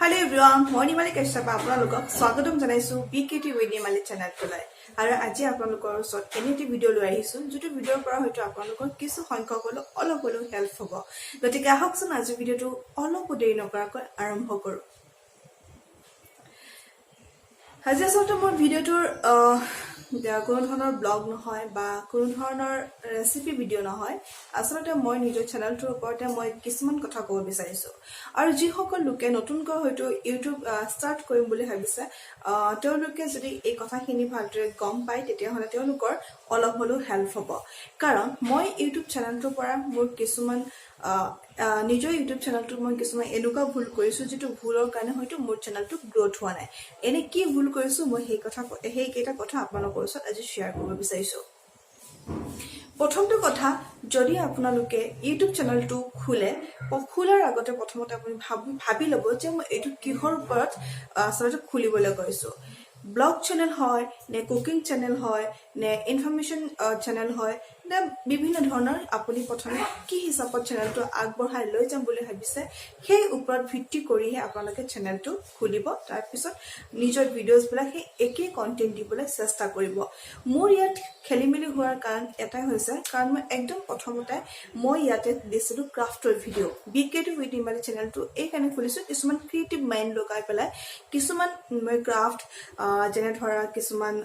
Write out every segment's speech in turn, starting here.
Hello everyone, মই নিমালি কাশ্যপ আপোনালোকক স্বাগতম জনাইছো বিকেটি উইথ নিমালি চেনেলটোলৈ আৰু আজি আপোনালোকৰ ওচৰত এনেটি ভিডিও লৈ আহিছো যেটো ভিডিওৰ পৰা হয়তো আপোনালোকৰ কিছু সংখ্যক অলপ হেল্প হ'ব গতিকে আহকচোন আজি ভিডিওটো অলপ দেৰি নকৰাকৈ আৰম্ভ কৰো আজি আচলতে মোৰ ভিডিওটোৰ কোনো ধৰণৰ ব্লগ নহয় বা কোনো ধৰণৰ ৰেচিপি ভিডিও নহয় আসলতে মই নিজৰ চেনেলটোৰ ওপৰতে মই কিছুমান কথা ক'ব বিচাৰিছো আৰু যি সকল লোকে নতুনকৈ হয়তো ইউটিউব ষ্টাৰ্ট কৰিম বুলি ভাবিছে তেওঁলোকে যদি এই কথাখিনি ভালদৰে গম পায় তেতিয়া হলে তেওঁলোকৰ অলপ হলো হেল্প হ'ব কাৰণ মই ইউটিউব চেনেলটোৰ পৰা মোৰ কিছুমান নিজৰ ইউটিউব চেনেলটো মই কিছুমান এনেকুৱা ভুল কৰিছো যেটো ভুলৰ কাৰণে হয়তো মোৰ চেনেলটো গ্ৰোথ হোৱা নাই এনে কি ভুল কৰিছো মই সেই কেইটা কথা আপোনালোকৰ ওচৰত আজি শেয়াৰ কৰিব বিচাৰিছো প্ৰথমটো কথা যদি আপোনালোকে ইউটিউব চেনেলটো খোলাৰ আগতে প্ৰথমতে আপুনি ভাবি ল'ব যে মই এইটো কিহৰ ওপৰত আচলতে খুলিবলৈ গৈছো ব্লগ চেনেল হয় নে কুকিং চেনেল হয় নে ইনফৰমেশন চেনেল হয় নে বিভিন্ন ধৰণৰ আপুনি প্ৰথমে কি হিচাপত চেনেলটো আগবঢ়াই লৈ যাম বুলি ভাবিছে সেই ওপৰত ভিত্তি কৰিহে আপোনালোকে চেনেলটো খুলিব তাৰ পিছত নিজৰ ভিডিওছ বিলাক সেই একে কন্টেন্ট দিবলৈ চেষ্টা কৰিব মোৰ ইয়াত খেলিমেলি হোৱাৰ কাৰণ এটাই হৈছে কাৰণ মই একদম প্ৰথমতে মই ইয়াতে দিছিলো ক্ৰাফটৰ ভিডিও বিকেটি উইথ নিমালি চেনেলটো এই কাৰণে খুলিছো কিছুমান ক্ৰিয়েটিভ মাইন্ড লগাই পেলাই কিছুমান মই ক্ৰাফট যেনে ধৰা কিছুমান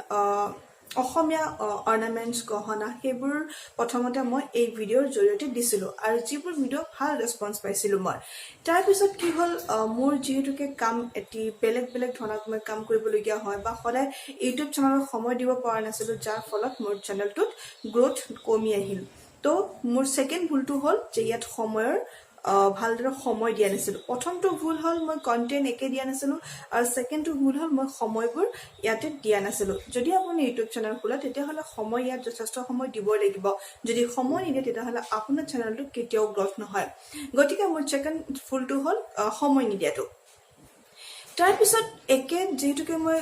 অসমীয়া অৰ্নামেন্টস গহনা সেইবোৰ প্ৰথমতে মই এই ভিডিওৰ জৰিয়তে দিছিলো আৰু যিবোৰ ভিডিও ভাল ৰেসপন্স পাইছিলো মই তাৰ পিছত কি হল মোৰ যেহেতুকে কাম এটি বেলেগ ধৰণৰ মই কাম কৰিবলগীয়া হয় বা সদায় ইউটিউব চেনেলত সময় দিব পৰা নাছিলো যাৰ ফলত মোৰ চেনেলটোত গ্ৰোথ কমি আহিল তো মোৰ সেকেন্ড ভুলটো হল যে ইয়াত সময়ৰ ভালদৰে সময় দিয়া নাছিলো প্ৰথমটো ভুল হল মই কন্টেন্ট একে দিয়া নাছিলো আৰু সেকেন্ডটো ভুল হল মই সময়বোৰ ইয়াতে দিয়া নাছিলো যদি আপুনি ইউটিউব চেনেল খোলা তেতিয়া হলে সময় ইয়াত যথেষ্ট সময় দিব লাগিব যদি সময় নিদিয়ে তেতিয়া হলে আপোনাৰ চেনেলটো কেতিয়াও গ্ৰোথ নহয় গতিকে মোৰ সেকেন্ড ভুলটো হল সময় নিদিয়াটো তাৰ পিছত যেহেতুকে মই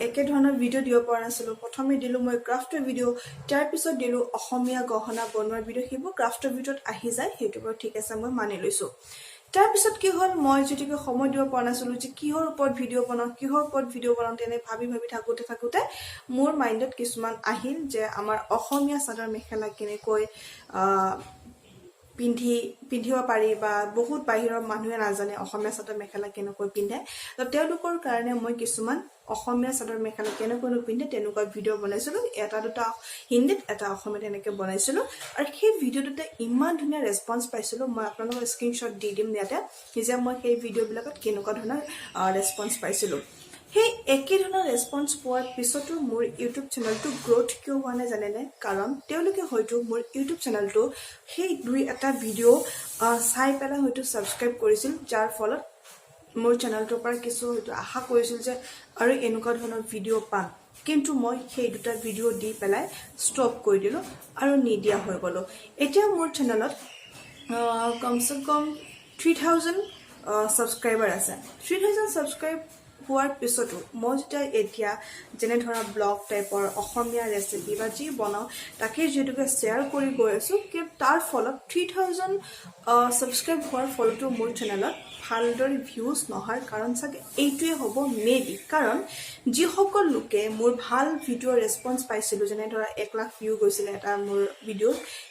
একে ধৰণৰ ভিডিও দিব পৰা নাছিলো প্ৰথমে দিলো মই ক্ৰাফটৰ ভিডিও তাৰ পিছত দিলো অসমীয়া গহনা বনোৱাৰ ভিডিও হিবো ক্ৰাফটৰ ভিডিওত আহি যায় হেতু বাৰু ঠিক আছে মই মানি লৈছো তাৰ পিছত কি হল মই যেতিকে সময় দিব পৰা নাছিলো যে কিহৰ ওপৰত ভিডিও বনাও তেনে ভাবি থাকোতে মোৰ মাইন্ডত কিছুমান আহিল যে আমাৰ অসমীয়া চাদৰ মেখেলা কেনেকৈ পিন্ধিব পাৰি বা বহুত বাহিৰৰ মানুহে নাজানে অসমীয়া চাদৰ মেখেলা কেনেকৈ পিন্ধে তো তেওঁলোকৰ কাৰণে মই কিছুমান অসমীয়া চাদৰ মেখেলা কেনেকৈ পিন্ধে তেনেকুৱা ভিডিও বনাইছিলো এটা দুটা হিন্দীত এটা অসমীয়াত এনেকৈ বনাইছিলো আৰু সেই ভিডিওটোতে ইমান ধুনীয়া ৰেসপন্স পাইছিলো মই আপোনালোকক স্ক্ৰিনশ্বট দি দিম ইয়াতে যে মই সেই ভিডিও বিলাকত কেনেকুৱা ধৰণৰ ৰেসপন্স পাইছিলো সেই একে ধৰণৰ ৰেসপন্স পোৱাৰ পিছতো মোৰ ইউটিউব চেনেলটো গ্ৰোথ কিয় হোৱা নাই জানেনে কাৰণ তেওঁলোকে হয়তো মোৰ ইউটিউব চেনেলটো সেই দুই এটা ভিডিও চাই পেলাই হয়তো সাবস্ক্ৰাইব কৰিছিল যাৰ ফলত মোৰ চেনেলটোৰ পৰা কিছু হয়তো আশা কৰিছিল যে আৰু এনেকুৱা ধৰণৰ ভিডিও পাম কিন্তু মই সেই দুটা ভিডিও দি পেলাই ষ্টপ কৰি দিলো আৰু নিদিয়া হৈ গলো এতিয়া মোৰ চেনেলত কমসে কম 3000 সাবস্ক্ৰাইবাৰ আছে 3000 সাবস্ক্ৰাইব হোৱাৰ পিছতো মই এতিয়া যেনে ধৰা ব্লগ টাইপৰ অসমীয়া ৰেচিপি বা যি বনাও তাকে যেটুকে শেয়াৰ কৰি গৈ আছো কি তাৰ ফলত 3000 সাবস্ক্ৰাইব হোৱাৰ ফলতো মোৰ চেনেলত ভালদৰে ভিউজ নহয় কাৰণ চাগে এইটোৱে হ'ব মেবি কাৰণ যি সকল লোকে মোৰ ভাল ভিডিও ৰেসপন্স পাইছিল যেনে ধৰা 1 লাখ ভিউ গৈছিল এটা মোৰ ভিডিও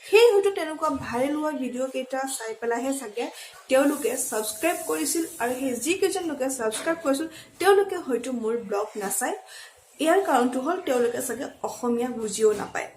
সেই হয়তো তেনেকুৱা ভাইৰেল হোৱা ভিডিও কেইটা চাই পেলাহে চাগে তেওঁলোকে সাবস্ক্ৰাইব কৰিছিল আৰু সেই যি কেজন লোকে সাবস্ক্ৰাইব কৰিছিল তেওঁলোকে হয়তো মোৰ ব্লগ নাচায় ইয়াৰ কাৰণটো হল তেওঁলোকে চাগে অসমীয়া বুজিও নাপায়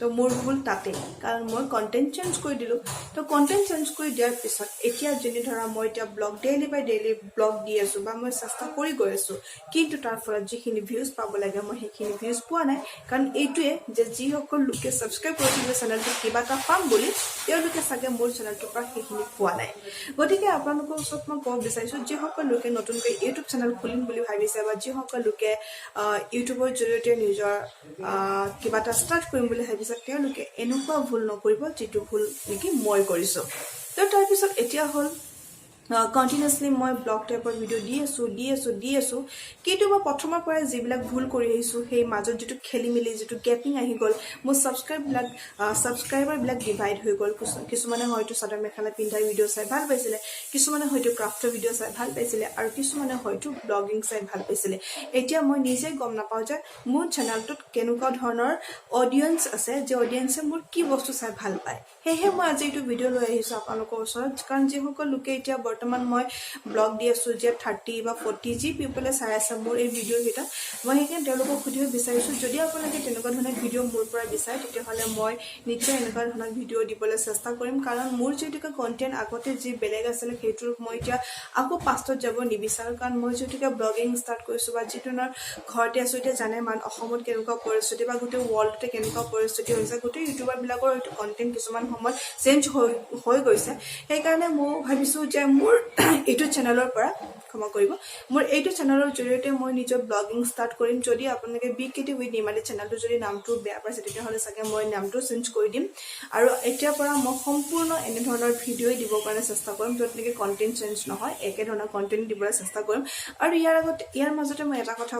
তো মোৰ ভুল তাতে কাৰণ মই কন্টেন্ট চেঞ্জ কৰি দিলো তো কন্টেন্ট চেঞ্জ কৰি দিয়াৰ পিছত এতিয়া যেনে ধৰা মই এতিয়া ব্লগ ডেইলি বাই ডেইলি ব্লগ দি আছো বা মই চেষ্টা কৰি গৈ আছো কিন্তু তাৰ ফলত যিখিনি ভিউজ পাব লাগে মই সেইখিনি ভিউজ পোৱা নাই কাৰণ এইটোৱে যে যি সকল লোকে সাবস্ক্ৰাইব কৰিছিল চেনেলটো কিবা এটা পাম বুলি তেওঁলোকে চাগে মোৰ চেনেলটোৰ পৰা সেইখিনি পোৱা নাই গতিকে আপোনালোকৰ ওচৰত মই ক'ব বিচাৰিছো যি সকল লোকে নতুনকৈ ইউটিউব চেনেল খুলিম বুলি ভাবিছে বা যি সকল লোকে ইউটিউবৰ জৰিয়তে নিজৰ কিবা এটা ষ্টাৰ্ট কৰিম বুলি ভাবিছে তেওঁলোকে এনেকুৱা ভুল নকৰিব যেটো ভুল নেকি মই কৰিছো তো তাৰ পিছত এতিয়া হল কণ্টিনিউছলি মই ব্লগ টাইপৰ ভিডিঅ' দি আছোঁ কিন্তু মই প্ৰথমৰ পৰাই যিবিলাক ভুল কৰি আহিছোঁ সেই মাজত যিটো খেলি মেলি যিটো গেপিং আহি গ'ল মোৰ ছাবস্ক্ৰাইবাৰবিলাক ডিভাইড হৈ গ'ল কিছুমানে হয়তো চাদৰ মেখেলা পিন্ধাৰ ভিডিঅ' চাই ভাল পাইছিলে কিছুমানে হয়তো ক্ৰাফ্টৰ ভিডিঅ' চাই ভাল পাইছিলে আৰু কিছুমানে হয়তো ব্লগিং চাই ভাল পাইছিলে এতিয়া মই নিজে গম নাপাওঁ যে মোৰ চেনেলটোত কেনেকুৱা ধৰণৰ অডিয়েঞ্চ আছে যে অডিয়েঞ্চে মোৰ কি বস্তু চাই ভাল পায় সেয়েহে মই আজি এইটো ভিডিঅ' লৈ আহিছোঁ আপোনালোকৰ ওচৰত কাৰণ যিসকল লোকে এতিয়া বৰ্তমান মই ব্লগ দি আছোঁ যে 30 বা 40 যি পিপলে চাই আছে মোৰ এই ভিডিঅ'কেইটা মই সেইকাৰণে তেওঁলোকক সুধিব বিচাৰিছোঁ যদি আপোনালোকে তেনেকুৱা ধৰণৰ ভিডিঅ' মোৰ পৰা বিচাৰে তেতিয়াহ'লে মই নিশ্চয় এনেকুৱা ধৰণৰ ভিডিঅ' দিবলৈ চেষ্টা কৰিম কাৰণ মোৰ যিহেতুকে কণ্টেণ্ট আগতে যি বেলেগ আছিলে সেইটোৰ মই এতিয়া আকৌ পাষ্টত যাব নিবিচাৰোঁ কাৰণ মই যিহেতুকে ব্লগিং ষ্টাৰ্ট কৰিছোঁ বা যিটো ঘৰতে আছোঁ এতিয়া জানে অসমত কেনেকুৱা পৰিস্থিতি বা গোটেই ৱৰ্ল্ডতে কেনেকুৱা পৰিস্থিতি হৈছে গোটেই ইউটিউবাৰবিলাকৰ হয়তো কণ্টেণ্ট কিছুমান সময়ত চেঞ্জ হৈ গৈছে সেইকাৰণে মই ভাবিছোঁ যে মোৰ এইটো চেনেলৰ পৰা ক্ষমা কৰিব মোৰ এইটো চেনেলৰ জৰিয়তে মই নিজৰ ব্লগিং ষ্টাৰ্ট কৰিম যদি আপোনালোকে BKT উইথ নিৰ্মালী চেনেলটো যদি নামটো বেয়া পাইছে তেতিয়াহ'লে চাগে মই নামটো চেঞ্জ কৰি দিম আৰু এতিয়াৰ পৰা মই সম্পূৰ্ণ এনেধৰণৰ ভিডিঅ'ই দিবৰ কাৰণে চেষ্টা কৰিম য'ত নেকি কণ্টেণ্ট চেঞ্জ নহয় একেধৰণৰ কণ্টেণ্ট দিবলৈ চেষ্টা কৰিম আৰু ইয়াৰ মাজতে মই এটা কথা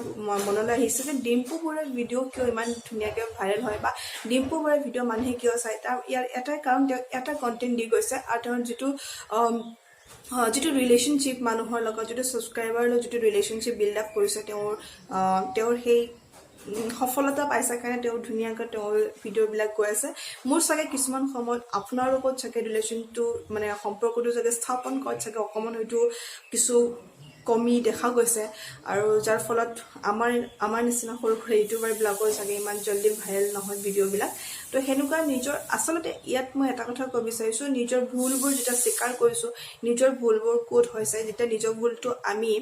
মনলৈ আহিছে যে ডিম্পু বৰুৱাৰ ভিডিঅ' কিয় ইমান ধুনীয়াকৈ ভাইৰেল হয় বা ডিম্পু বৰুৱাৰ ভিডিঅ' মানুহে কিয় চায় তাৰ ইয়াৰ এটাই কাৰণ তেওঁ এটা কণ্টেণ্ট দি গৈছে আৰু তেওঁৰ যিটো ৰিলেশ্যনশ্বিপ মানুহৰ লগত যিটো ছাবস্ক্ৰাইবাৰৰ লগত যিটো ৰিলেশ্যনশ্বিপ বিল্ড আপ কৰিছে তেওঁৰ সেই সফলতা পাইছে কাৰণে তেওঁ ধুনীয়াকৈ তেওঁৰ ভিডিঅ'বিলাক গৈ আছে মোৰ চাগে কিছুমান সময়ত আপোনাৰ লগত চাগে ৰিলেশ্যনটো মানে সম্পৰ্কটো চাগে স্থাপন কৰাত চাগে অকণমান হয়তো কিছু কমি দেখা গৈছে আৰু যাৰ ফলত আমাৰ নিচিনা সৰু সৰু ইউটিউবাৰবিলাকৰ চাগে ইমান জলদি ভাইৰেল নহয় ভিডিঅ'বিলাক তো সেনেকুৱা নিজৰ আচলতে ইয়াত মই এটা কথা ক'ব বিচাৰিছোঁ নিজৰ ভুলবোৰ যেতিয়া স্বীকাৰ কৰিছোঁ নিজৰ ভুলবোৰ ক'ত হৈছে যেতিয়া নিজৰ ভুলটো আমি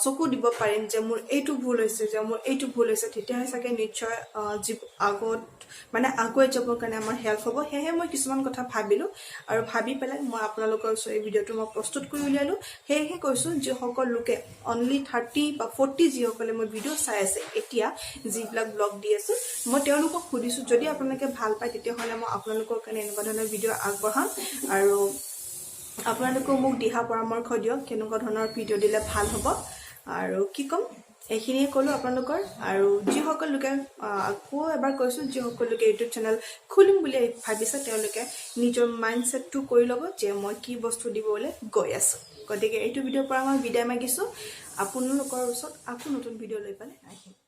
চকু দিব পাৰিম যে মোৰ এইটো ভুল হৈছে তেতিয়াহে চাগে নিশ্চয় আগত মানে আগুৱাই যাবৰ কাৰণে আমাৰ হেল্প হ'ব সেয়েহে মই কিছুমান কথা ভাবিলোঁ আৰু ভাবি পেলাই মই আপোনালোকৰ ওচৰত এই ভিডিঅ'টো মই প্ৰস্তুত কৰি উলিয়ালোঁ সেয়েহে কৈছোঁ যিসকল লোকে অনলি 30 বা 40 যিসকলে মই ভিডিঅ' চাই আছে এতিয়া যিবিলাক ব্লগ দি আছোঁ মই তেওঁলোকক সুধিছোঁ যদি আপোনালোকে ভাল পায় তেতিয়াহ'লে মই আপোনালোকৰ কাৰণে এনেকুৱা ধৰণৰ ভিডিঅ' আগবঢ়াম আৰু আপোনালোকেও মোক দিহা পৰামৰ্শ দিয়ক কেনেকুৱা ধৰণৰ ভিডিঅ' দিলে ভাল হ'ব আৰু কি ক'ম এইখিনিয়ে ক'লোঁ আপোনালোকৰ আৰু যিসকল লোকে আকৌ এবাৰ কৈছোঁ যিসকল লোকে ইউটিউব চেনেল খুলিম বুলি ভাবিছে তেওঁলোকে নিজৰ মাইণ্ডছেটটো কৰি ল'ব যে মই কি বস্তু দিবলৈ গৈ আছোঁ গতিকে এইটো ভিডিঅ'ৰ পৰা মই বিদায় মাগিছোঁ আপোনালোকৰ ওচৰত আকৌ নতুন ভিডিঅ' লৈ পেলাই আহিম